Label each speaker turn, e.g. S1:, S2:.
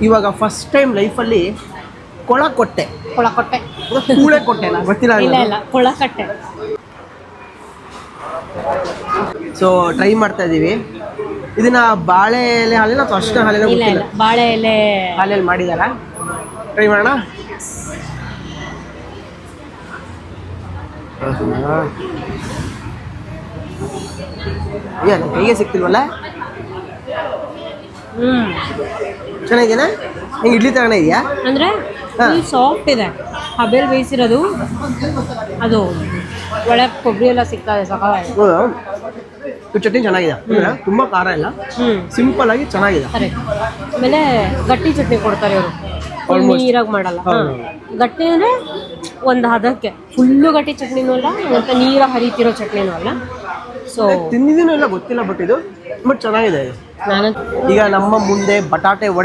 S1: ಇವಾಗ first time ಲೈಫಲ್ಲಿ ಕೊಟ್ಟೆ
S2: ಕೊಳಕಟ್ಟೆ
S1: ಕೂಳೆ ಕೊಟ್ಟೆನಾ ಗೊತ್ತಿಲ್ಲ.
S2: ಇಲ್ಲ ಕೊಳಕಟ್ಟೆ.
S1: ಸೊ ಟ್ರೈ ಮಾಡ್ತಾ ಇದ್ದೀವಿ. ಇದನ್ನ ಬಾಳೆ ಎಲೆ ಹಾಲಿನ ಅಥವಾ ಅಷ್ಟೇ ಹಾಲಿನ
S2: ಇಲ್ಲ
S1: ಗೊತ್ತಿಲ್ಲ,
S2: ಬಾಳೆ ಎಲೆ
S1: ಹಾಲಲ್ಲಿ ಮಾಡಿದಾರ. ಟ್ರೈ ಮಾಡೋಣ. ಏನು ಕೈಗೆ ಸಿಗ್ತಿಲ್ವಲ್ಲ. ಚೆನ್ನಾಗಿದೆಯಾ? ನಿಂಗೆ ಇಡ್ಲಿ ತಗೊಂಡ ಇದೆಯಾ?
S2: ಅಂದ್ರೆ ಸಾಫ್ಟ್ ಇದೆ, ಹಬೆಲ್ ಬೇಯಿಸಿರೋದು, ಅದು ಒಳ್ಳೆ ಕೊಬ್ಬರಿ ಎಲ್ಲ ಸಿಗ್ತದೆ ಸಕಾಲ.
S1: ಚಟ್ನಿ ಚೆನ್ನಾಗಿದೆ, ತುಂಬಾ ಖಾರ ಇಲ್ಲ, ಸಿಂಪಲ್ ಆಗಿ ಚೆನ್ನಾಗಿದೆ.
S2: ಆಮೇಲೆ ಗಟ್ಟಿ ಚಟ್ನಿ ಕೊಡ್ತಾರೆ ಇವರು, ನೀರಾಗಿ ಮಾಡಲ್ಲ. ಗಟ್ಟಿ ಅಂದ್ರೆ ಒಂದು ಹದಕ್ಕೆ, ಫುಲ್ಲು ಗಟ್ಟಿ ಚಟ್ನಿನೂ ಅಲ್ಲ, ಮತ್ತೆ ನೀರ ಹರಿತಿರೋ ಚಟ್ನಿನೂ ಅಲ್ಲ. ಸೊ
S1: ತಿಂದಿದ್ದೀನೋ ಇಲ್ಲ ಗೊತ್ತಿಲ್ಲ, ಬಟ್ ಚೆನ್ನಾಗಿದೆ.
S2: ನಾನು
S1: ಈಗ ನಮ್ಮ ಮುಂದೆ ಬಟಾಟೆ ವಡೆ